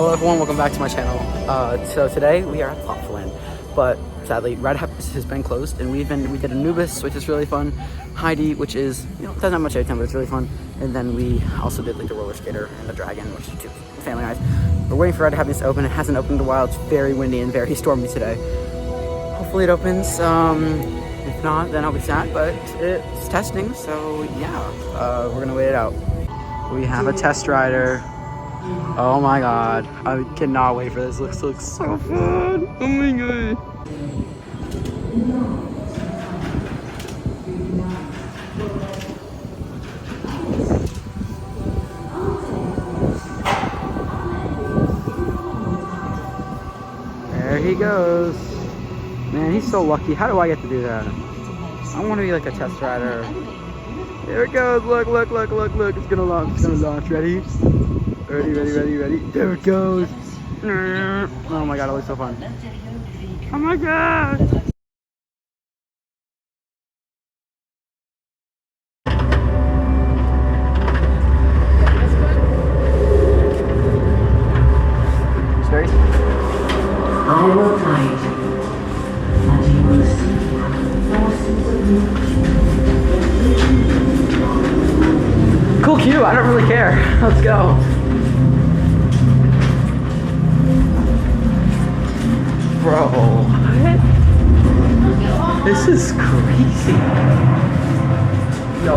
Hello everyone, welcome back to my channel. So today we are at Plopsaland, but sadly Ride Happiness has been closed, and we did Anubis, which is really fun, Heidi, which is, doesn't have much airtime, but it's really fun, and then we also did like the roller skater and the dragon, which is too family nice. We're waiting for Ride Happiness to open. It hasn't opened in a while. It's very windy and very stormy today. Hopefully it opens. If not, then I'll be sad, but it's testing, so yeah, we're gonna wait it out. We have a test rider. Oh my god, I cannot wait for this. Looks so fun. Oh my god. There he goes. Man, he's so lucky. How do I get to do that? I want to be like a test rider. There it goes. Look. It's gonna launch. Ready? Ready. There it goes. Oh my god, it looks so fun. Oh my god. Straight. I will guide you, and you will see forces of nature. Cool cue. I don't really care. Let's go. Bro, what? This is crazy. Yo.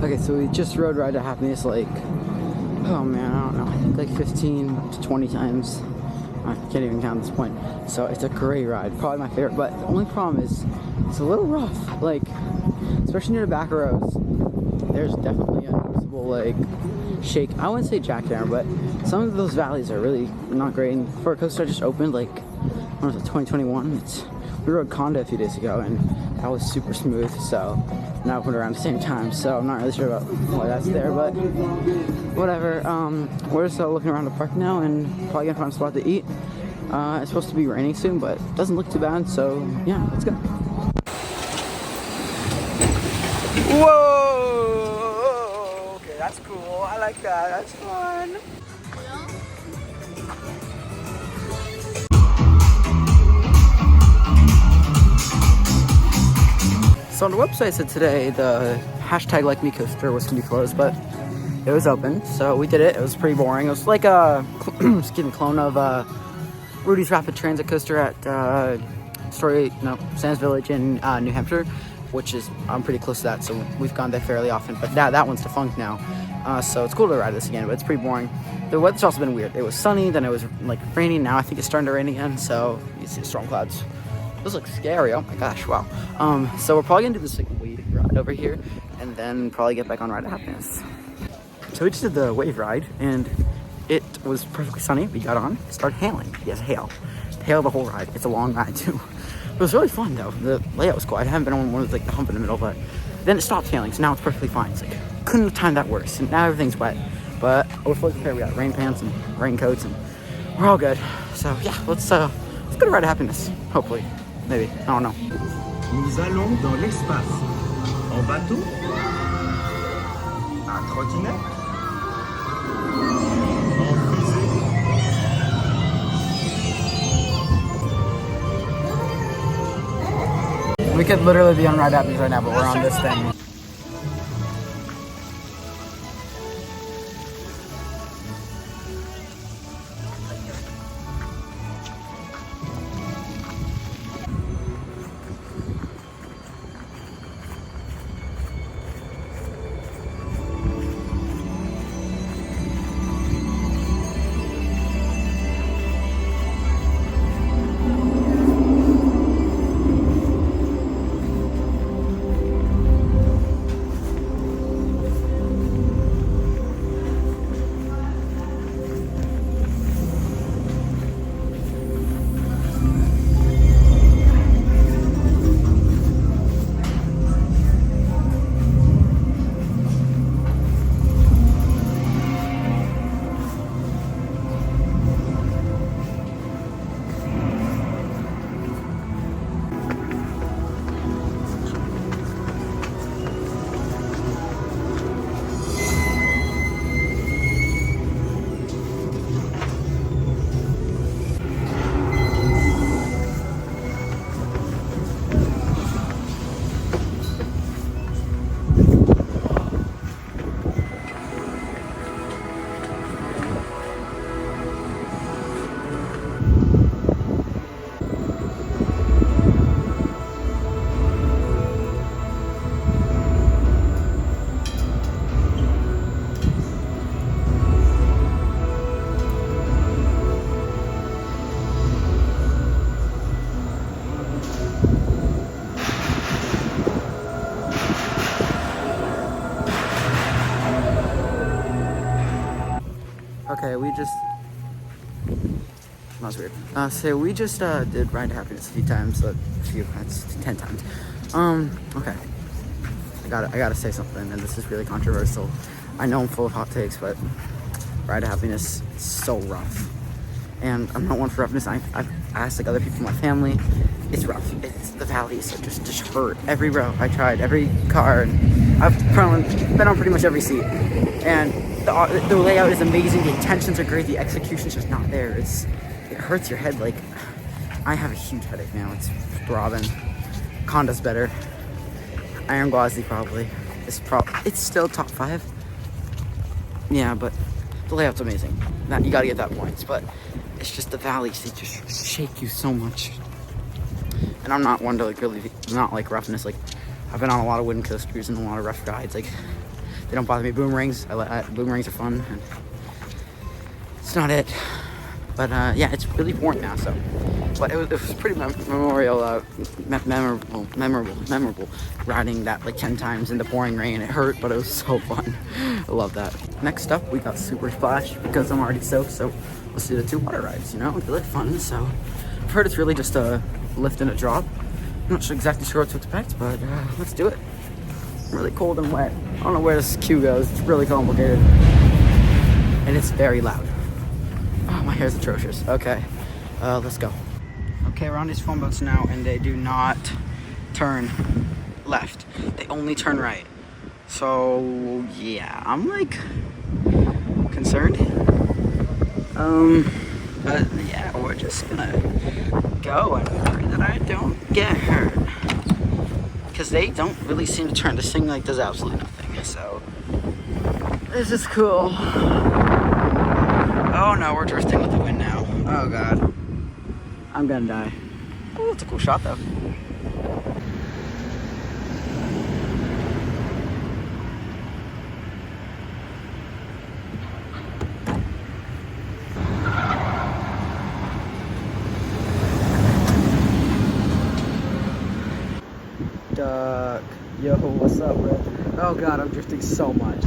Okay, so we just rode Ride to Happiness like, oh man, I don't know, I think like 15 to 20 times. I can't even count at this point. So it's a great ride, probably my favorite, but the only problem is it's a little rough, like, especially near the back rows. There's definitely a noticeable like shake. I wouldn't say jackhammer, but some of those valleys are really not great. And for a coaster I just opened, like, when was it, 2021? We we rode Conda a few days ago, and that was super smooth. So now we went around the same time. So I'm not really sure about why that's there, but whatever. We're just looking around the park now, and probably gonna find a spot to eat. It's supposed to be raining soon, but it doesn't look too bad. So yeah, let's go. Whoa! Okay, that's cool. I like that. That's fun. So on the website said today the hashtag Like Me coaster was gonna be closed, but it was open. So we did it. It was pretty boring. It was like a clone of Rudy's Rapid Transit coaster at Sands Village in New Hampshire, which is I'm pretty close to that. So we've gone there fairly often. But that one's defunct now. So it's cool to ride this again, but it's pretty boring. The weather's also been weird. It was sunny, then it was like raining. Now I think it's starting to rain again. So you see storm clouds. This looks scary. Oh my gosh, wow. So we're probably gonna do this like wave ride over here, and then probably get back on Ride of Happiness. So we just did the wave ride, and it was perfectly sunny. We got on, it started hailing. Yes, hail the whole ride. It's a long ride too. It was really fun though. The layout was cool. I haven't been on one with like the hump in the middle, but then it stopped hailing, so now it's perfectly fine. It's like couldn't have timed that worse. And now everything's wet, but we're fully prepared. We got rain pants and raincoats, and we're all good. So yeah, let's go to Ride of Happiness. Hopefully. Maybe. I don't know. Nous allons dans l'espace. En bateau, à trottinette, en fusée. We could literally be on Ride of Happiness right now, but we're on this thing. Okay, we just... That was weird. So we just did Ride to Happiness a few times, that's 10 times. Okay. I gotta say something, and this is really controversial. I know I'm full of hot takes, but Ride to Happiness is so rough. And I'm not one for roughness. I've asked like other people in my family. It's rough. It's the valleys are just hurt. Every row I tried, every car, and I've been on pretty much every seat. And the layout is amazing. The intentions are great. The execution's just not there. It hurts your head. Like I have a huge headache now. It's throbbing. Conda's better. Iron Gwazi probably. It's still top 5. Yeah, but the layout's amazing. You gotta get that points, but it's just the valleys. They just shake you so much. And I'm not one to like really, not like roughness. Like I've been on a lot of wooden coasters and a lot of rough rides. Like they don't bother me. Boomerangs, boomerangs are fun. And it's not it. But yeah, it's really boring now. So, but it was pretty memorable riding that like 10 times in the pouring rain. It hurt, but it was so fun. I love that. Next up, we got Super Splash because I'm already soaked. So let's do the 2 water rides. You know, it's really fun. So I've heard it's really just a lift and a drop. not exactly sure what to expect, but let's do it. I'm really cold and wet. I don't know where this queue goes. It's really complicated. And it's very loud. Oh, my hair's atrocious. Okay, let's go. Okay, we're on these phone boats now, and they do not turn left. They only turn right. So, yeah, I'm like concerned. But yeah, we're just gonna go and pray that I don't get hurt. Because they don't really seem to turn. This thing like does absolutely nothing. So, this is cool. Oh no, we're drifting with the wind now. Oh god. I'm gonna die. Oh, it's a cool shot though. Duck. Yo, what's up, bro? Oh god, I'm drifting so much.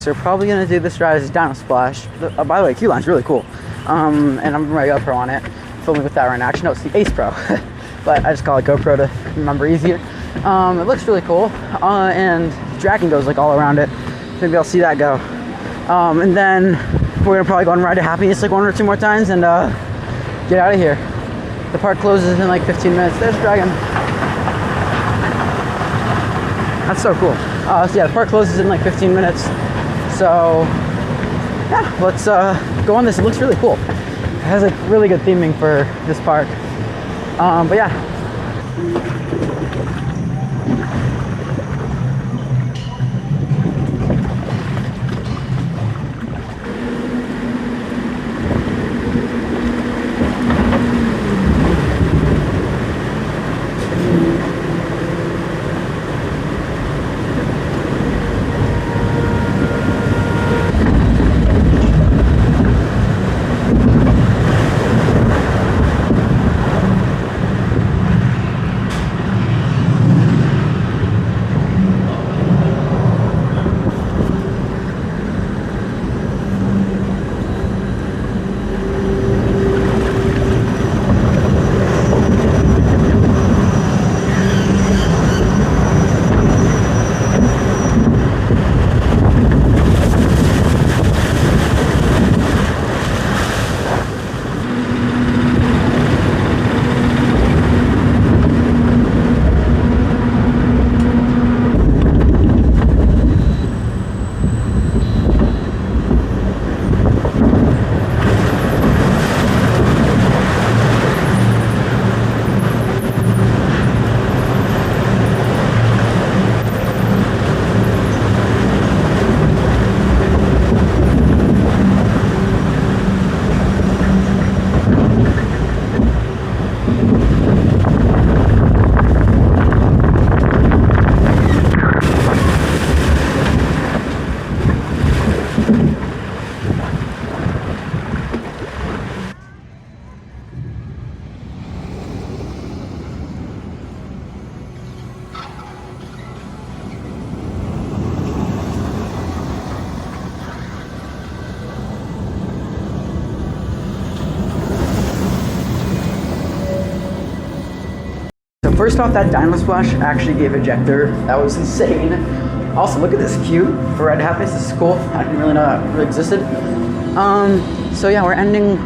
So we're probably gonna do this ride as a Dino Splash. By the way, Q-Line's really cool. And I'm my GoPro on it. Filming with that right now. Actually, no, it's the Ace Pro. But I just call it GoPro to remember easier. It looks really cool. And dragging goes like all around it. Maybe I'll see that go. And then we're gonna probably go on Ride to Happiness like 1 or 2 more times and get out of here. The park closes in like 15 minutes. There's a dragon. That's so cool. So yeah, the park closes in like 15 minutes. So yeah, let's go on this. It looks really cool. It has like really good theming for this park. But yeah. First off, that Dino Splash actually gave ejector. That was insane. Also, look at this queue for Ride to Happiness. This is cool. I didn't really know that really existed. So yeah, we're ending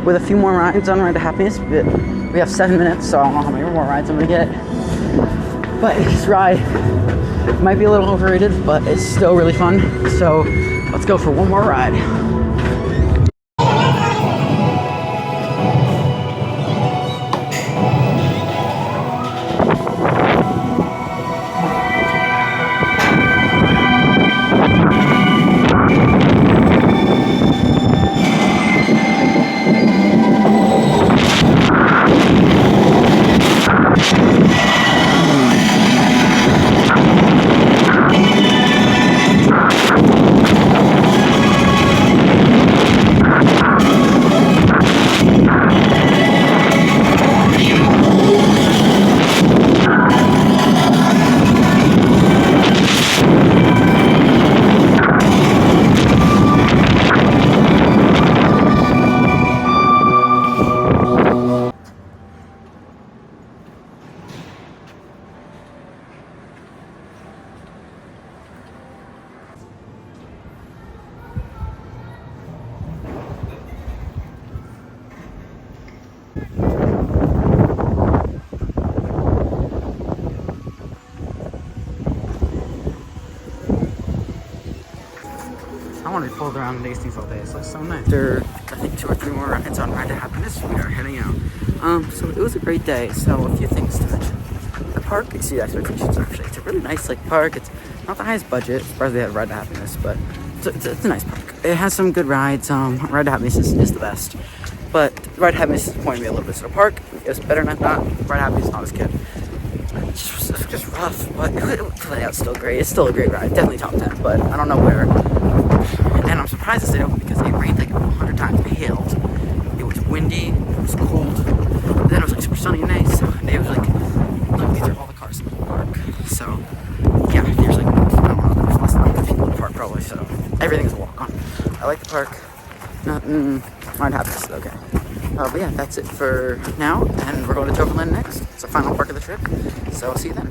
with a few more rides on Ride to Happiness. But we have 7 minutes, so I don't know how many more rides I'm gonna get. But this ride might be a little overrated, but it's still really fun. So let's go for one more ride. fooled around and things all day. It looks so nice. After I think 2 or 3 more rides on Ride to Happiness, we are heading out. So it was a great day. So a few things to mention. The park exceeded expectations actually. It's a really nice like park. It's not the highest budget as far as they have Ride to Happiness, but it's a nice park. It has some good rides. Ride to Happiness is the best. But Ride to Happiness disappointed me a little bit. So the park is better than I thought. Ride to Happiness is not as good. It's just rough, but the layout's still great. It's still a great ride. Definitely top 10, but I don't know where. And I'm surprised it stayed open because it rained like 100 times. It hailed. It was windy. It was cold. Then it was like super sunny and nice. It was like, look, these are all the cars in the park. So, yeah, there's like, I don't know, there's less than 100 people in the park probably. So, everything's a walk on. I like the park. Ride Happiness is okay. But yeah, that's it for now, and we're going to Plopsaland next. It's the final park of the trip, so I'll see you then.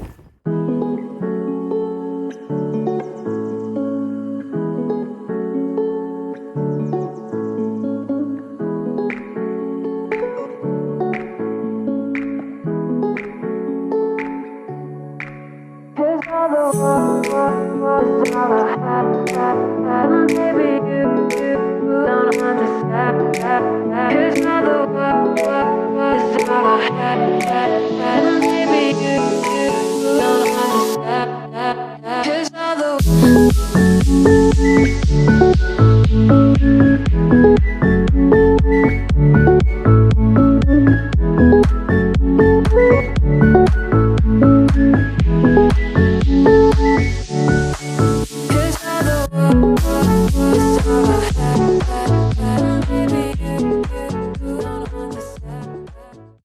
Baby, you don't understand. Here's another word, it's all I had.